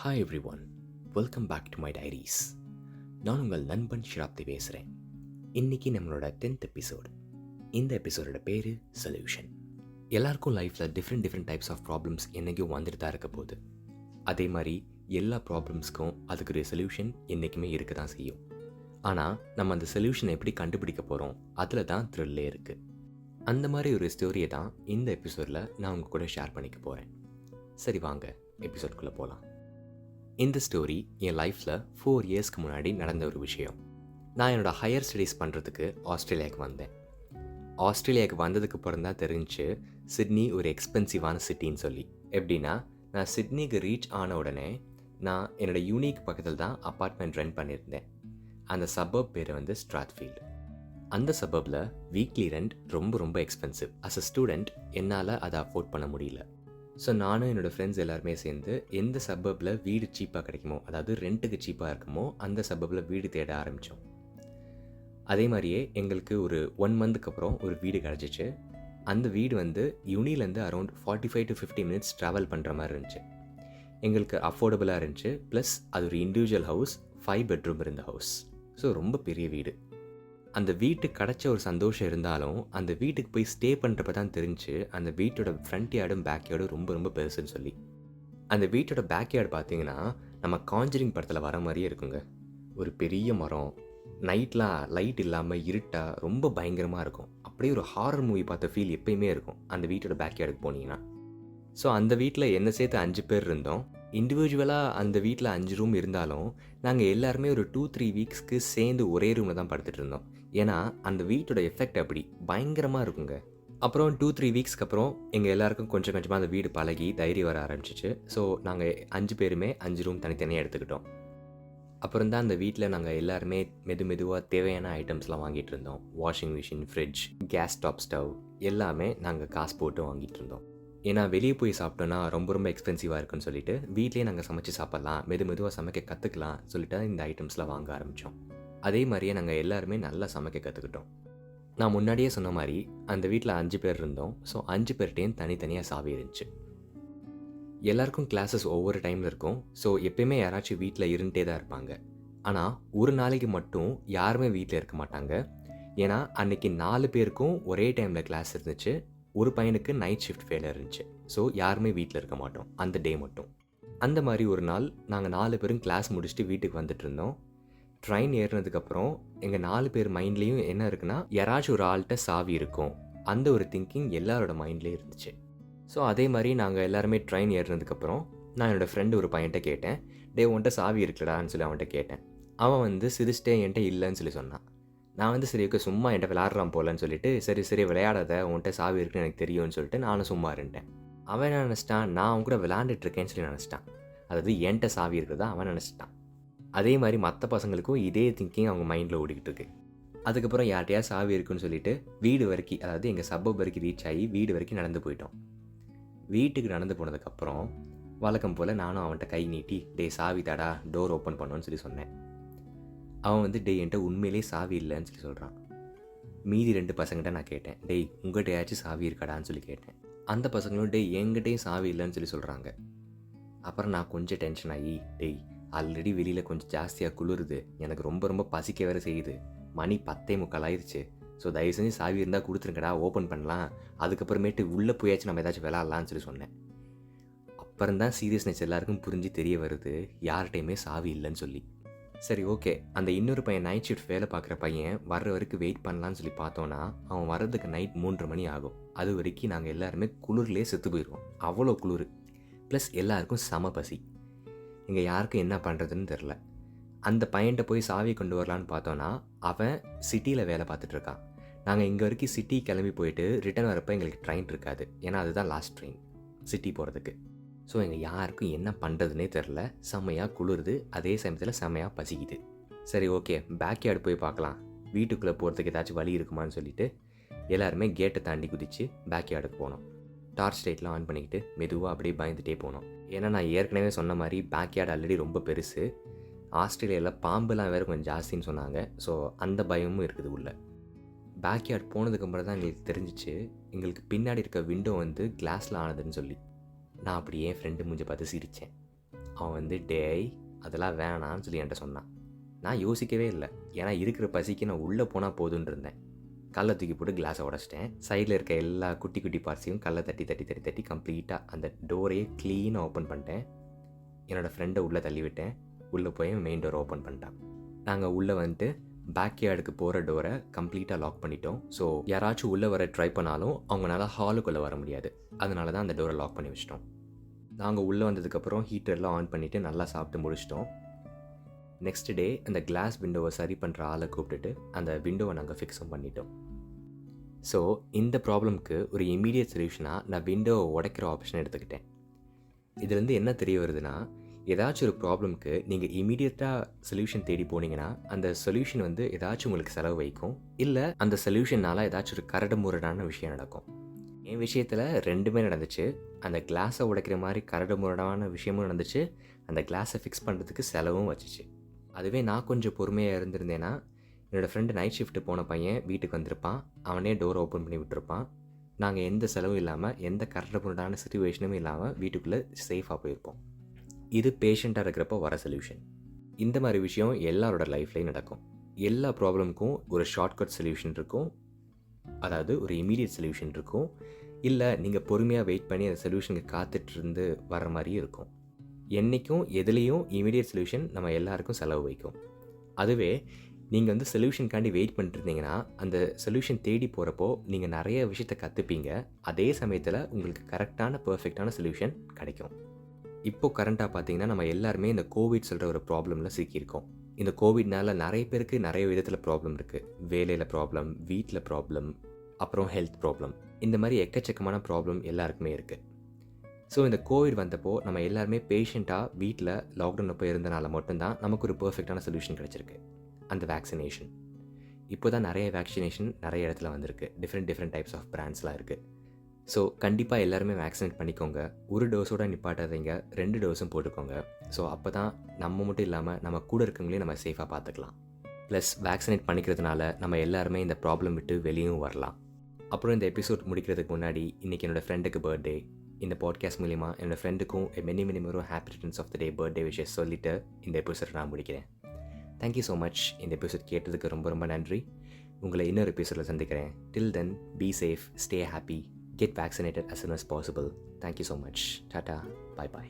Hi everyone, welcome back to my diaries. நான் உங்கள் நண்பன் ஷிராப்தி பேசுகிறேன். இன்றைக்கி நம்மளோட 10th எபிசோடு. இந்த எபிசோடோட பேர் சொல்யூஷன். எல்லாருக்கும் லைஃப்பில் டிஃப்ரெண்ட் டைப்ஸ் ஆஃப் ப்ராப்ளம்ஸ் என்றைக்கும் வந்துட்டு தான் இருக்க போகுது. அதே மாதிரி எல்லா ப்ராப்ளம்ஸ்க்கும் அதுக்கு ஒரு சொல்யூஷன் என்றைக்குமே இருக்க தான் செய்யும். ஆனால் நம்ம அந்த சொல்யூஷனை எப்படி கண்டுபிடிக்க போகிறோம், அதில் தான் த்ரில்லே இருக்குது. அந்த மாதிரி ஒரு ஸ்டோரியை தான் இந்த எபிசோடில் நான் உங்கள் கூட ஷேர் பண்ணிக்க போகிறேன். சரி வாங்க எபிசோட்குள்ளே போகலாம். இந்த ஸ்டோரி என் லைஃப்பில் 4 இயர்ஸ்க்கு முன்னாடி நடந்த ஒரு விஷயம். நான் என்னோடய ஹையர் ஸ்டடீஸ் பண்ணுறதுக்கு ஆஸ்திரேலியாவுக்கு வந்தேன். ஆஸ்திரேலியாவுக்கு வந்ததுக்கு அப்புறம் தான் தெரிஞ்சு சிட்னி ஒரு எக்ஸ்பென்சிவான சிட்டின்னு சொல்லி. எப்படின்னா, நான் சிட்னிக்கு ரீச் ஆன உடனே நான் என்னோடய யூனிக் பக்கத்தில் தான் அப்பார்ட்மெண்ட் ரெண்ட் பண்ணியிருந்தேன். அந்த சபர்ப் பேர் வந்து ஸ்ட்ராத்ஃபீல்டு. அந்த சபர்பில் வீக்லி ரெண்ட் ரொம்ப எக்ஸ்பென்சிவ். அஸ் அ ஸ்டூடெண்ட் என்னால் அதை அஃபோர்ட் பண்ண முடியல. ஸோ நானும் என்னோடய ஃப்ரெண்ட்ஸ் எல்லாருமே சேர்ந்து எந்த சபர்பில் வீடு சீப்பாக கிடைக்குமோ, அதாவது ரெண்ட்டுக்கு சீப்பாக இருக்குமோ, அந்த சபர்பில் வீடு தேட ஆரம்பித்தோம். அதே மாதிரியே எங்களுக்கு ஒரு 1 மந்த்துக்கு அப்புறம் ஒரு வீடு கிடச்சிச்சு. அந்த வீடு வந்து யூனிலேருந்து அரௌண்ட் 45 to 50 மினிட்ஸ் ட்ராவல் பண்ணுற மாதிரி இருந்துச்சு. எங்களுக்கு அஃபோர்டபுளாக இருந்துச்சு. ப்ளஸ் அது ஒரு இண்டிவிஜுவல் ஹவுஸ், 5 பெட்ரூம் இருந்த ஹவுஸ். ஸோ ரொம்ப பெரிய வீடு. அந்த வீட்டுக்கு கிடச்ச ஒரு சந்தோஷம் இருந்தாலும், அந்த வீட்டுக்கு போய் ஸ்டே பண்ணுறப்ப தான் தெரிஞ்சு அந்த வீட்டோட ஃப்ரண்ட் யார்டும் பேக் யார்டும் ரொம்ப பெருசுன்னு சொல்லி. அந்த வீட்டோட பேக் யார்டு பார்த்தீங்கன்னா, நம்ம காஞ்சரிங் படத்தில் வர மாதிரியே இருக்குங்க. ஒரு பெரிய மரம், நைட்லாம் லைட் இல்லாமல் இருட்டாக ரொம்ப பயங்கரமாக இருக்கும். அப்படியே ஒரு ஹாரர் மூவி பார்த்த ஃபீல் எப்பயுமே இருக்கும் அந்த வீட்டோட பேக் யார்டுக்கு போனீங்கன்னா. ஸோ அந்த வீட்டில் என்ன சேர்த்து 5 பேர் இருந்தோம். இண்டிவிஜுவலாக அந்த வீட்டில் 5 ரூம் இருந்தாலும் நாங்கள் எல்லாருமே ஒரு 2-3 வீக்ஸ்க்கு சேர்ந்து ஒரே ரூமில் தான் படுத்துட்டு இருந்தோம். ஏன்னா அந்த வீட்டோட எஃபெக்ட் அப்படி பயங்கரமாக இருக்குங்க. அப்புறம் 2-3 வீக்ஸ்க்கு அப்புறம் எங்கள் எல்லாருக்கும் கொஞ்சம் கொஞ்சமாக அந்த வீடு பழகி தைரியம் வர ஆரம்பிச்சிச்சு. ஸோ நாங்கள் 5 பேருமே 5 ரூம் தனித்தனியாக எடுத்துக்கிட்டோம். அப்புறம் தான் அந்த வீட்டில் நாங்கள் எல்லாருமே மெதுவாக தேவையான ஐட்டம்ஸ்லாம் வாங்கிட்டு இருந்தோம். Washing machine, fridge, gas stop stove எல்லாமே நாங்கள் காசு போட்டு வாங்கிட்டு இருந்தோம். ஏன்னா வெளியே போய் சாப்பிட்டோன்னா ரொம்ப எக்ஸ்பென்சிவாக இருக்குன்னு சொல்லிட்டு வீட்லேயே நாங்கள் சமைச்சு சாப்பிட்லாம், மெதுவாக சமைக்க கற்றுக்கலாம் சொல்லிட்டு இந்த ஐட்டம்ஸ்லாம் வாங்க ஆரம்பித்தோம். அதே மாதிரியே நாங்கள் எல்லாருமே நல்லா சமைக்க கற்றுக்கிட்டோம். நான் முன்னாடியே சொன்ன மாதிரி அந்த வீட்டில் 5 பேர் இருந்தோம். ஸோ 5 பேர்கிட்டையும் தனித்தனியாக சாவி இருந்துச்சு. எல்லாருக்கும் கிளாஸஸ் ஒவ்வொரு டைமில் இருக்கும். ஸோ எப்பயுமே யாராச்சும் வீட்டில் இருந்துகிட்டே தான் இருப்பாங்க. ஆனால் ஒரு நாளைக்கு மட்டும் யாருமே வீட்டில் இருக்க மாட்டாங்க. ஏன்னா அன்றைக்கி 4 பேருக்கும் ஒரே டைமில் கிளாஸ் இருந்துச்சு. ஒரு பையனுக்கு நைட் ஷிஃப்ட் ஃபெயிலியர் இருந்துச்சு. ஸோ யாருமே வீட்டில் இருக்க மாட்டோம் அந்த டே மட்டும். அந்த மாதிரி ஒரு நாள் நாங்கள் 4 பேரும் கிளாஸ் முடிச்சுட்டு வீட்டுக்கு வந்துட்டு இருந்தோம். ட்ரெயின் ஏறினதுக்கப்புறம் எங்கள் 4 பேர் மைண்ட்லேயும் என்ன இருக்குன்னா, யாராச்சும் ஒரு ஆள்கிட்ட சாவி இருக்கும், அந்த ஒரு திங்கிங் எல்லாரோட மைண்ட்லேயும் இருந்துச்சு. ஸோ அதே மாதிரி நாங்கள் எல்லாருமே ட்ரெயின் ஏறினதுக்கப்புறம் நான் என்னோடய ஃப்ரெண்டு ஒரு பையன்ட்ட கேட்டேன், உன்கிட்ட சாவி இருக்குடான்னு சொல்லி அவன்கிட்ட கேட்டேன். அவன் வந்து சிரிச்சிட்டே என்கிட்ட இல்லைன்னு சொல்லி சொன்னான். நான் வந்து சரி ஓகே சும்மா என்கிட்ட விளையாடுறான் போலன்னு சொல்லிட்டு சரி விளையாடாத, உன்கிட்ட சாவி இருக்குன்னு எனக்கு தெரியும்னு சொல்லிட்டு நானும் சும்மா இருந்தேன். அவன் என்ன நினச்சிட்டான், நான் அவன் கூட விளையாண்டுட்டு இருக்கேன்னு சொல்லி நினச்சிட்டான். அதாவது என்கிட்ட சாவி இருக்கிறதா அவன் நினச்சிட்டான். அதே மாதிரி மற்ற பசங்களுக்கும் இதே திங்கிங் அவங்க மைண்டில் ஓடிக்கிட்டு இருக்கு. அதுக்கப்புறம் யார்கிட்டயா சாவி இருக்குன்னு சொல்லிட்டு வீடு வரைக்கும், அதாவது எங்கள் சப்பப் வரைக்கும் ரீச் ஆகி வீடு வரைக்கும் நடந்து போயிட்டோம். வீட்டுக்கு நடந்து போனதுக்கப்புறம் வழக்கம் போல் நானும் அவன்கிட்ட கை நீட்டி சாவி தாடா, டோர் ஓப்பன் பண்ணோன்னு சொல்லி சொன்னேன். அவன் வந்து என்கிட்ட உண்மையிலே சாவி இல்லைன்னு சொல்லி சொல்கிறான். மீதி 2 பசங்கிட்ட நான் கேட்டேன், உங்கள்கிட்ட ஏதாச்சும் சாவி இருக்காடான்னு சொல்லி கேட்டேன். அந்த பசங்களும் என்கிட்டையும் சாவி இல்லைன்னு சொல்லி சொல்கிறாங்க. அப்புறம் நான் கொஞ்சம் டென்ஷன் ஆகி, ஆல்ரெடி வெளியில் கொஞ்சம் ஜாஸ்தியாக குளிருது, எனக்கு ரொம்ப பசிக்க வேறு செய்யுது, மணி 10:45 ஆயிடுச்சு, ஸோ தயவு செஞ்சு சாவி இருந்தால் கொடுத்துருங்கடா, ஓப்பன் பண்ணலாம், அதுக்கப்புறமேட்டு உள்ளே போயாச்சும் நம்ம ஏதாச்சும் விளாட்லான்னு சொல்லி சொன்னேன். அப்புறம் தான் சீரியஸ்னஸ் எல்லாருக்கும் புரிஞ்சு தெரிய வருது யார்கிட்டையுமே சாவி இல்லைன்னு சொல்லி. சரி ஓகே, அந்த இன்னொரு பையன் நைட் ஷிஃப்ட் வேலை பார்க்குற பையன் வர்ற வரைக்கும் வெயிட் பண்ணலான்னு சொல்லி பார்த்தோன்னா அவன் வர்றதுக்கு நைட் 3:30 மணி ஆகும். அது வரைக்கும் நாங்கள் எல்லாருமே குளிர்லேயே செத்து போயிடுவோம். அவ்வளோ குளிர். ப்ளஸ் எல்லாருக்கும் செம பசி. இங்கே யாருக்கும் என்ன பண்ணுறதுன்னு தெரில. அந்த பையன்கிட்ட போய் சாவியை கொண்டு வரலான்னு பார்த்தோன்னா அவன் சிட்டியில் வேலை பார்த்துட்ருக்கான். நாங்கள் இங்கே வரைக்கும் சிட்டி கிளம்பி போயிட்டு ரிட்டர்ன் வரப்போ எங்களுக்கு ட்ரெயின் இருக்காது. ஏன்னா அதுதான் லாஸ்ட் ட்ரெயின் சிட்டி போகிறதுக்கு. ஸோ எங்கள் யாருக்கும் என்ன பண்ணுறதுனே தெரில. செம்மையாக குளிருது, அதே சமயத்தில் செம்மையாக பசிக்குது. சரி ஓகே, பேக் யார்டு போய் பார்க்கலாம், வீட்டுக்குள்ளே போகிறதுக்கு ஏதாச்சும் வழி இருக்குமான்னு சொல்லிட்டு எல்லாருமே கேட்டை தாண்டி குதித்து பேக் யார்டுக்கு போனோம். டார்ச் லைட்லாம் ஆன் பண்ணிக்கிட்டு மெதுவாக அப்படியே பயந்துகிட்டே போனோம். ஏன்னா நான் ஏற்கனவே சொன்ன மாதிரி பேக் யார்டு ஆல்ரெடி ரொம்ப பெருசு. ஆஸ்திரேலியாவில் பாம்புலாம் வேறு கொஞ்சம் ஜாஸ்தின்னு சொன்னாங்க. ஸோ அந்த பயமும் இருக்குது உள்ள. பேக் யார்டு போனதுக்கப்புறம் தான் எங்களுக்கு தெரிஞ்சிச்சு எங்களுக்கு பின்னாடி இருக்க விண்டோ வந்து கிளாஸில் ஆனதுன்னு சொல்லி. நான் அப்படியே என் ஃப்ரெண்டு மூஞ்ச பார்த்து சிரித்தேன். அவன் வந்து டேய் அதெல்லாம் வேணான்னு சொல்லி என்கிட்ட சொன்னான். நான் யோசிக்கவே இல்லை, ஏன்னா இருக்கிற பசிக்கு நான் உள்ளே போனால் போதுன்னு இருந்தேன். கல்லை தூக்கி போட்டு கிளாஸை உடச்சிட்டேன். சைடில் இருக்க எல்லா குட்டி குட்டி பார்ட்ஸையும் கல்லை தட்டி தட்டி தட்டி தட்டி கம்ப்ளீட்டாக அந்த டோரையே க்ளீனாக ஓப்பன் பண்ணிட்டேன். என்னோடய ஃப்ரெண்டை உள்ளே தள்ளி விட்டேன். உள்ளே போய் மெயின் டோரை ஓப்பன் பண்ணிட்டான். நாங்கள் உள்ளே வந்துட்டு பேக் யார்டுக்கு போகிற டோரை கம்ப்ளீட்டாக லாக் பண்ணிட்டோம். ஸோ யாராச்சும் உள்ளே வர ட்ரை பண்ணாலும் அவங்களால ஹாலுக்குள்ளே வர முடியாது. அதனால தான் அந்த டோரை லாக் பண்ணி வச்சிட்டோம். நாங்கள் உள்ளே வந்ததுக்கப்புறம் ஹீட்டர்லாம் ஆன் பண்ணிவிட்டு நல்லா சாப்பிட்டு முடிச்சிட்டோம். நெக்ஸ்ட் டே அந்த கிளாஸ் விண்டோவை சரி பண்ணுற ஆளை கூப்பிட்டுட்டு அந்த விண்டோவை நாங்கள் ஃபிக்ஸும் பண்ணிட்டோம். ஸோ இந்த ப்ராப்ளம்க்கு ஒரு இமீடியட் சொல்யூஷனாக நான் விண்டோவை உடைக்கிற ஆப்ஷன் எடுத்துக்கிட்டேன். இதுலேருந்து என்ன தெரிய வருதுன்னா, ஏதாச்சும் ஒரு ப்ராப்ளம்க்கு நீங்கள் இமீடியட்டாக சொல்யூஷன் தேடி போனீங்கன்னா அந்த சொல்யூஷன் வந்து ஏதாச்சும் உங்களுக்கு செலவு வைக்கும், இல்லை அந்த சொல்யூஷனால் ஏதாச்சும் ஒரு கரடு முரடான விஷயம் நடக்கும். என் விஷயத்தில் ரெண்டுமே நடந்துச்சு. அந்த கிளாஸை உடைக்கிற மாதிரி கரடு முரடான விஷயமும் நடந்துச்சு, அந்த கிளாஸை ஃபிக்ஸ் பண்ணுறதுக்கு செலவும் வச்சுச்சு. அதுவே நான் கொஞ்சம் பொறுமையாக இருந்திருந்தேன்னா என்னோடய ஃப்ரெண்டு நைட் ஷிஃப்ட்டு போன பையன் வீட்டுக்கு வந்திருப்பான். அவனே டோர் ஓப்பன் பண்ணி விட்டுருப்பான். நாங்கள் எந்த செலவும் இல்லாமல் எந்த கரடு முரடான சிச்சுவேஷனும் இல்லாமல் வீட்டுக்குள்ளே சேஃபாக போயிருப்போம். இது பேஷண்ட்டாக இருக்கிறப்போ வர சொல்யூஷன். இந்த மாதிரி விஷயம் எல்லாரோட லைஃப்லேயும் நடக்கும். எல்லா ப்ராப்ளமுக்கும் ஒரு ஷார்ட்கட் சொல்யூஷன் இருக்கும், அதாவது ஒரு இமீடியட் சொல்யூஷன் இருக்கும், இல்லை நீங்கள் பொறுமையாக வெயிட் பண்ணி அந்த சொல்யூஷனுக்கு காத்துட்டு இருந்து வர மாதிரியும் இருக்கும். என்றைக்கும் எதுலேயும் இமீடியட் சொல்யூஷன் நம்ம எல்லாருக்கும் செலவு வைக்கும். அதுவே நீங்கள் வந்து சொல்யூஷனுக்காண்டி வெயிட் பண்ணிட்டுருந்தீங்கன்னா அந்த சொல்யூஷன் தேடி போகிறப்போ நீங்கள் நிறைய விஷயத்தை கற்றுப்பீங்க. அதே சமயத்தில் உங்களுக்கு கரெக்டான பர்ஃபெக்டான சொல்யூஷன் கிடைக்கும். இப்போது கரண்ட்டாக பார்த்தீங்கன்னா நம்ம எல்லாருமே இந்த கோவிட் சொல்கிற ஒரு ப்ராப்ளமில் சிக்கியிருக்கோம். இந்த கோவிட்னால நிறைய பேருக்கு நிறைய விதத்தில் ப்ராப்ளம் இருக்குது. வேலையில் ப்ராப்ளம், வீட்டில் ப்ராப்ளம், அப்புறம் ஹெல்த் ப்ராப்ளம், இந்த மாதிரி எக்கச்சக்கமான ப்ராப்ளம் எல்லாருக்குமே இருக்குது. ஸோ இந்த கோவிட் வந்தப்போ நம்ம எல்லாருமே பேஷண்ட்டாக வீட்டில் லாக்டவுனில் போய் இருந்தனால மட்டும்தான் நமக்கு ஒரு பர்ஃபெக்டான சொல்யூஷன் கிடச்சிருக்கு, அந்த வேக்சினேஷன். இப்போ தான் நிறைய வேக்சினேஷன் நிறைய இடத்துல வந்திருக்கு. டிஃப்ரெண்ட் டைப்ஸ் ஆஃப் பிராண்ட்ஸ்லாம் இருக்குது. ஸோ கண்டிப்பாக எல்லாருமே வேக்சினேட் பண்ணிக்கோங்க. ஒரு டோஸோடு நிப்பாட்டாதீங்க, 2 டோஸும் போட்டுக்கோங்க. ஸோ அப்போ தான் நம்ம மட்டும் இல்லாமல் நம்ம கூட இருக்கவங்களையும் நம்ம சேஃபாக பார்த்துக்கலாம். ப்ளஸ் வேக்சினேட் பண்ணிக்கிறதுனால நம்ம எல்லாருமே இந்த ப்ராப்ளம் விட்டு வெளியும் வரலாம். அப்புறம் இந்த எபிசோட் முடிக்கிறதுக்கு முன்னாடி இன்றைக்கி என்னோடய ஃப்ரெண்டுக்கு பர்த்டே. இந்த பாட்காஸ்ட் மூலிமா என்னோடய ஃப்ரெண்டுக்கும் many more happy returns of the day birthday wishes சொல்லிவிட்டு இந்த எபிசோட் நான் முடிக்கிறேன். Thank you so much. இந்த எபிசோட் கேட்டதுக்கு ரொம்ப நன்றி. உங்களை இன்னொரு எபிசோடில் சந்திக்கிறேன். Till then be safe, stay happy, get vaccinated as soon as possible. Thank you so much. Tata. Bye bye.